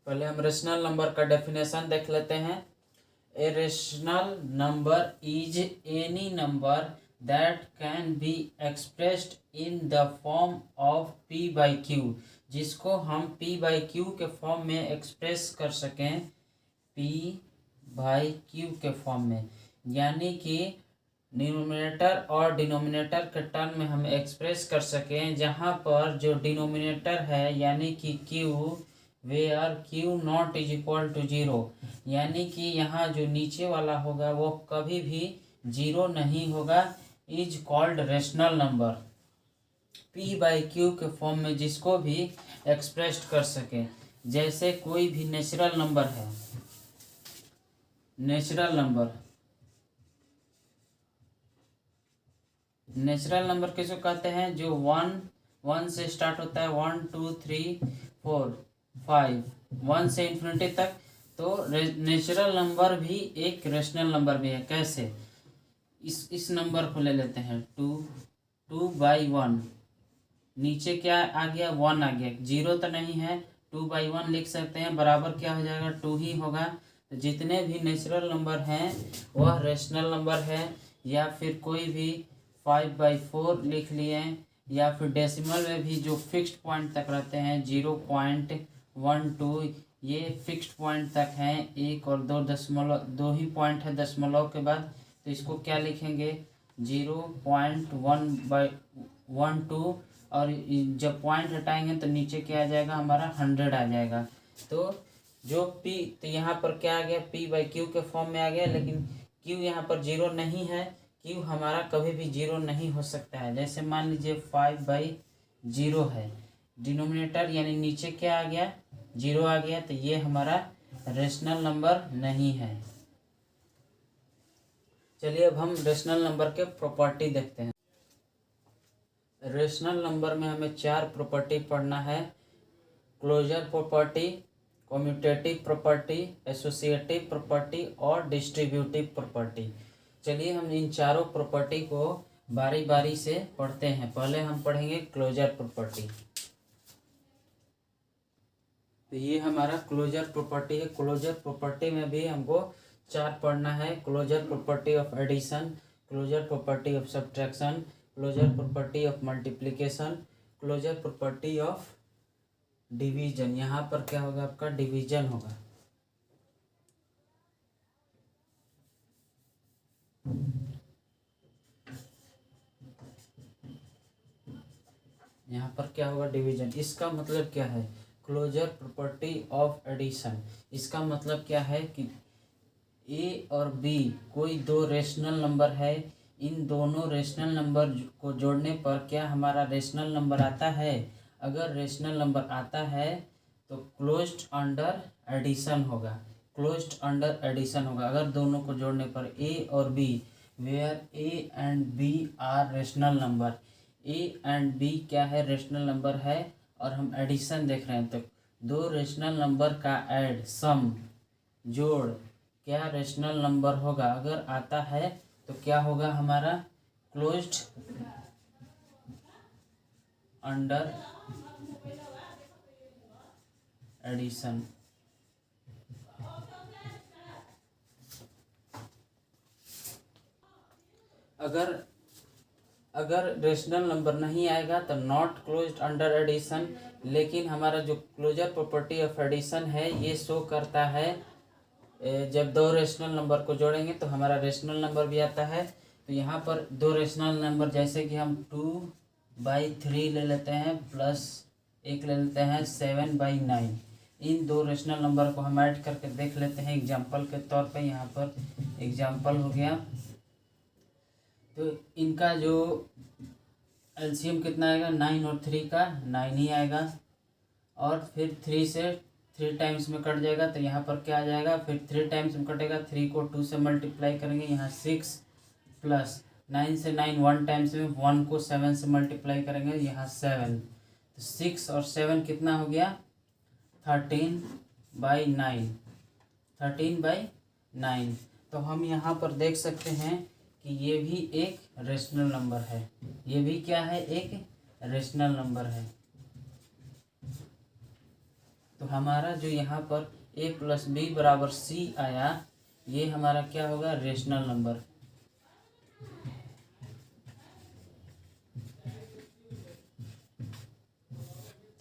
पहले हम rational number का डेफिनेशन देख लेते हैं। A rational number is any number that can be expressed in the form of P by Q, जिसको हम पी बाई क्यू के फॉर्म में एक्सप्रेस कर सकें, पी बाई क्यू के फॉर्म में, यानी कि न्यूमरेटर और डिनोमिनेटर के टर्म में हम एक्सप्रेस कर सकें, जहाँ पर जो डिनोमिनेटर है यानी कि q, where q not is equal to zero, यानी कि यहाँ जो नीचे वाला होगा वो कभी भी जीरो नहीं होगा, is called rational number. P by Q के फॉर्म में जिसको भी एक्सप्रेस कर सके, जैसे कोई भी नेचुरल नंबर है, नेचुरल नंबर किसको कहते हैं, जो वन से स्टार्ट होता है, 1 2 3 4 5, 1 से इन्फिनिटी तक। तो नेचुरल नंबर भी एक रेशनल नंबर भी है। कैसे, इस नंबर को ले लेते हैं, 2/1, नीचे क्या आ गया, 1 आ गया, जीरो तो नहीं है, 2/1 लिख सकते हैं, बराबर क्या हो जाएगा, 2 ही होगा। तो जितने भी नेचुरल नंबर हैं वह रेशनल नंबर है, या फिर कोई भी 5/4 लिख लिए, या फिर डेसिमल में भी जो फिक्स्ड पॉइंट तक रहते हैं 0.12, ये फिक्स्ड पॉइंट तक हैं, 1 और 2 दशमलव, 2 ही पॉइंट है दशमलव के बाद, तो इसको क्या लिखेंगे, 0.1/12, और जब पॉइंट हटाएंगे तो नीचे क्या आ जाएगा, हमारा 100 आ जाएगा। तो जो पी, तो यहाँ पर क्या आ गया, पी बाई क्यू के फॉर्म में आ गया, लेकिन क्यू यहाँ पर जीरो नहीं है, क्यू हमारा कभी भी जीरो नहीं हो सकता है। जैसे मान लीजिए 5/0 है, डिनोमिनेटर यानी नीचे क्या आ गया, जीरो आ गया, तो ये हमारा रेशनल नंबर नहीं है। चलिए अब हम रेशनल नंबर के प्रॉपर्टी देखते हैं। रेशनल नंबर में हमें 4 प्रॉपर्टी पढ़ना है, closure property, commutative property, associative property और डिस्ट्रीब्यूटिव प्रॉपर्टी। चलिए हम इन चारों प्रॉपर्टी को बारी बारी से पढ़ते हैं। पहले हम पढ़ेंगे क्लोजर प्रॉपर्टी। तो ये हमारा क्लोजर प्रॉपर्टी है। क्लोजर प्रॉपर्टी में भी हमको 4 पढ़ना है, closure property of addition, closure property of subtraction, closure property of multiplication, closure property of division. यहाँ पर क्या होगा, आपका डिवीजन होगा। यहाँ पर क्या होगा, डिवीजन। इसका मतलब क्या है, क्लोजर प्रॉपर्टी ऑफ एडिशन, इसका मतलब क्या है कि ए और बी कोई दो रेशनल नंबर है, इन दोनों रेशनल नंबर को जोड़ने पर क्या हमारा रेशनल नंबर आता है। अगर रेशनल नंबर आता है तो क्लोज्ड अंडर एडिशन होगा, क्लोज्ड अंडर एडिशन होगा। अगर दोनों को जोड़ने पर ए और b, where a and b are rational number, a and b क्या है, रेशनल नंबर है, और हम एडिशन देख रहे हैं, तो दो रेशनल नंबर का ऐड, सम, जोड़, क्या रेशनल नंबर होगा। अगर आता है तो क्या होगा, हमारा क्लोज्ड अंडर एडिशन। अगर रेशनल नंबर नहीं आएगा तो नॉट क्लोज्ड अंडर एडिशन। लेकिन हमारा जो क्लोजर प्रॉपर्टी ऑफ एडिशन है ये शो करता है जब दो रेशनल नंबर को जोड़ेंगे तो हमारा रेशनल नंबर भी आता है। तो यहाँ पर दो रेशनल नंबर, जैसे कि हम 2/3 ले लेते हैं, प्लस एक ले लेते हैं 7/9, इन दो रेशनल नंबर को हम ऐड करके देख लेते हैं एग्जाम्पल के तौर पे। यहाँ पर एग्जाम्पल हो गया, तो इनका जो एलसीएम कितना आएगा, 9 और 3 का 9 ही आएगा, और फिर 3 से 3 टाइम्स में कट जाएगा, तो यहाँ पर क्या आ जाएगा, फिर 3 टाइम्स में कटेगा, 3 को 2 से मल्टीप्लाई करेंगे, यहाँ 6 प्लस 9 से 9 1 टाइम्स में, 1 को 7 से मल्टीप्लाई करेंगे, यहाँ 7, तो 6 और 7 कितना हो गया, 13/9, 13/9। तो हम यहाँ पर देख सकते हैं कि ये भी एक रेशनल नंबर है, ये भी क्या है, एक रेशनल नंबर है। तो हमारा जो यहाँ पर a + b = c आया, ये हमारा क्या होगा, रेशनल नंबर।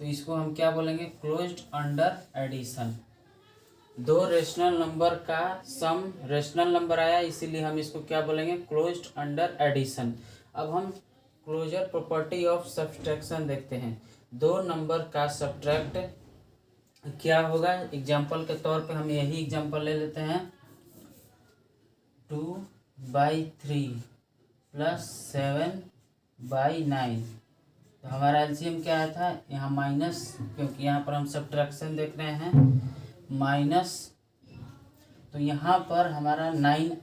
तो इसको हम क्या बोलेंगे, क्लोज्ड अंडर एडिशन। दो रेशनल नंबर का सम रेशनल नंबर आया, इसीलिए हम इसको क्या बोलेंगे, क्लोज्ड अंडर एडिशन। अब हम क्लोजर प्रॉपर्टी ऑफ सब्सट्रैक्शन देखते हैं। दो नंबर का सब्ट्रैक्ट क्या होगा, एग्जाम्पल के तौर पे हम यही एग्जाम्पल ले लेते हैं, 2/3 + 7/9। तो हमारा एलसीएम क्या आया था, यहाँ माइनस, क्योंकि यहाँ पर हम सब्ट्रैक्शन देख रहे हैं, माइनस, तो यहाँ पर हमारा 9,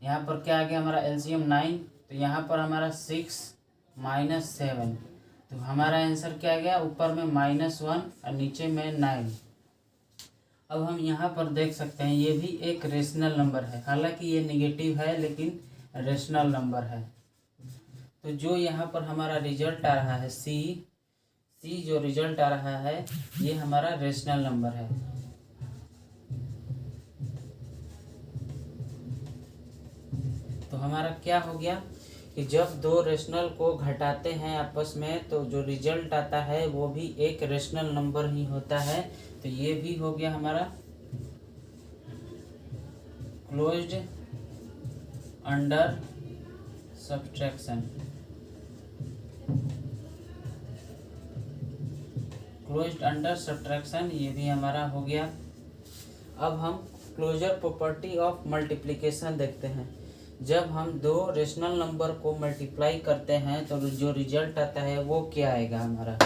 यहाँ पर क्या आ गया हमारा एलसीएम 9, तो यहाँ पर हमारा 6 - 7, तो हमारा आंसर क्या आ गया, ऊपर में -1 और नीचे में 9। अब हम यहाँ पर देख सकते हैं ये भी एक रेशनल नंबर है, हालांकि ये नेगेटिव है लेकिन रेशनल नंबर है। तो जो यहाँ पर हमारा रिजल्ट आ रहा है सी जो रिजल्ट आ रहा है, ये हमारा रेशनल नंबर है। तो हमारा क्या हो गया कि जब दो रेशनल को घटाते हैं आपस में, तो जो रिजल्ट आता है वो भी एक रेशनल नंबर ही होता है। तो ये भी हो गया हमारा closed under subtraction. Closed under subtraction ये भी हमारा हो गया। अब हम क्लोजर प्रॉपर्टी ऑफ मल्टीप्लिकेशन देखते हैं। जब हम दो रेशनल नंबर को मल्टीप्लाई करते हैं तो जो रिजल्ट आता है वो क्या आएगा हमारा।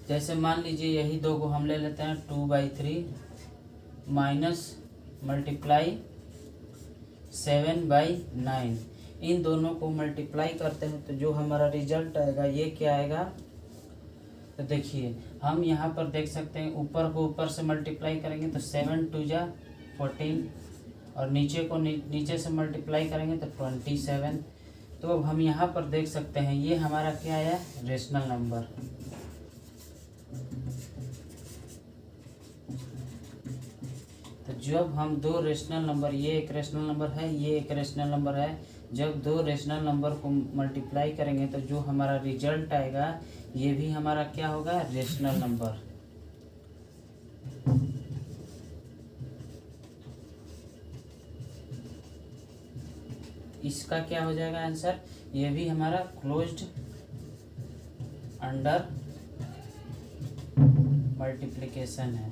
जैसे मान लीजिए यही दो को हम ले लेते हैं, 2/3 माइनस मल्टीप्लाई 7/9। इन दोनों को मल्टीप्लाई करते हैं तो जो हमारा रिजल्ट आएगा ये क्या आएगा। तो देखिए हम यहाँ पर देख सकते हैं, ऊपर को ऊपर से मल्टीप्लाई करेंगे तो 7 × 2 = 14, और नीचे को नीचे से मल्टीप्लाई करेंगे तो 27। तो अब हम यहाँ पर देख सकते हैं ये हमारा क्या आया, रेशनल नंबर। तो जब हम दो रेशनल नंबर, ये एक रेशनल नंबर है, ये एक रेशनल नंबर है, जब दो रेशनल नंबर को मल्टीप्लाई करेंगे तो जो हमारा रिजल्ट आएगा ये भी हमारा क्या होगा, रेशनल नंबर। इसका क्या हो जाएगा आंसर, ये भी हमारा क्लोज्ड अंडर मल्टीप्लिकेशन है।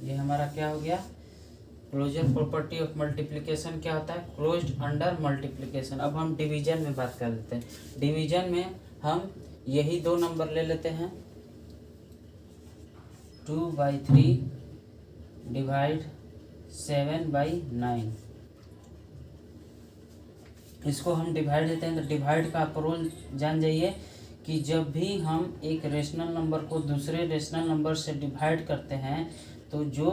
ये हमारा क्या हो गया, क्लोजर प्रॉपर्टी ऑफ मल्टीप्लिकेशन क्या होता है, क्लोज्ड अंडर मल्टीप्लिकेशन। अब हम डिवीजन में बात कर लेते हैं। डिवीजन में हम यही दो नंबर ले लेते हैं, 2/3 / 7/9। इसको हम डिवाइड देते हैं। तो डिवाइड का आप रूल जान जाइए कि जब भी हम एक रेशनल नंबर को दूसरे रेशनल नंबर से डिवाइड करते हैं तो जो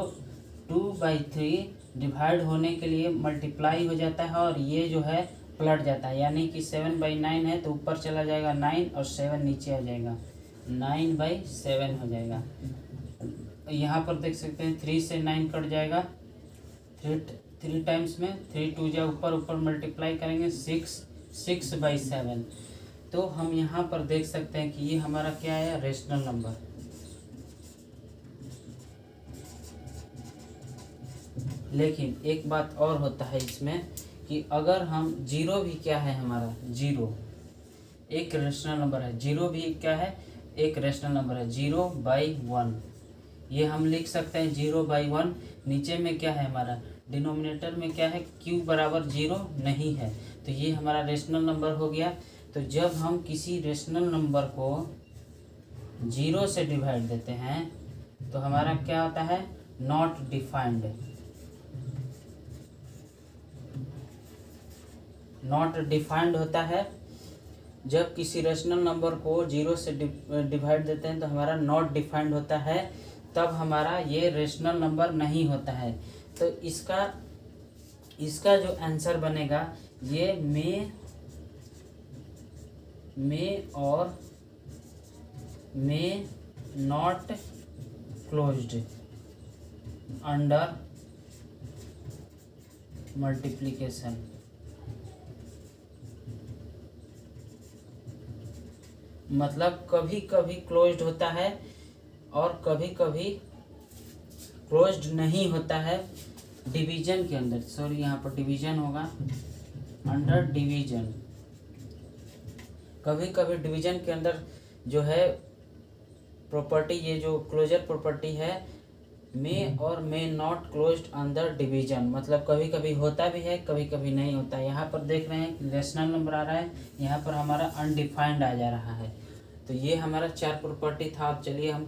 2/3 डिवाइड होने के लिए मल्टीप्लाई हो जाता है और ये जो है पलट जाता है, यानी कि 7/9 है तो ऊपर चला जाएगा 9 और 7 नीचे आ जाएगा, 9/7 हो जाएगा। यहाँ पर देख सकते हैं 3 से 9 कट जाएगा, 3 टाइम्स में 3 × 2 = ऊपर ऊपर मल्टीप्लाई करेंगे 6/7। तो हम यहाँ पर देख सकते हैं कि ये हमारा क्या है, रेशनल नंबर। लेकिन एक बात और होता है इसमें कि अगर हम जीरो भी क्या है हमारा, जीरो एक रेशनल नंबर है, जीरो भी क्या है, एक रेशनल नंबर है, 0/1। ये हम लिख सकते हैं 0/1। नीचे में क्या है हमारा, डिनोमिनेटर में क्या है, q = 0 नहीं है, तो ये हमारा रेशनल नंबर हो गया। तो जब हम किसी रेशनल नंबर को 0 से डिवाइड देते हैं तो हमारा क्या होता है, नॉट डिफाइंड। नॉट डिफाइंड होता है। जब किसी रेशनल नंबर को 0 से डिवाइड देते हैं तो हमारा नॉट डिफाइंड होता है, तब हमारा ये रेशनल नंबर नहीं होता है। तो इसका जो आंसर बनेगा ये में और में नॉट क्लोज्ड अंडर मल्टीप्लिकेशन। मतलब कभी कभी क्लोज्ड होता है और कभी कभी क्लोज्ड नहीं होता है डिवीजन के अंदर। सॉरी, यहाँ पर डिवीजन होगा, अंडर डिवीजन। कभी कभी डिवीजन के अंदर जो है प्रॉपर्टी, ये जो क्लोजर प्रॉपर्टी है, मे और may not closed under division, मतलब कभी कभी होता भी है कभी कभी नहीं होता। यहाँ पर देख रहे हैं रेशनल नंबर आ रहा है, यहाँ पर हमारा अनडिफाइंड आ जा रहा है। तो ये हमारा 4 प्रॉपर्टी था। अब चलिए हम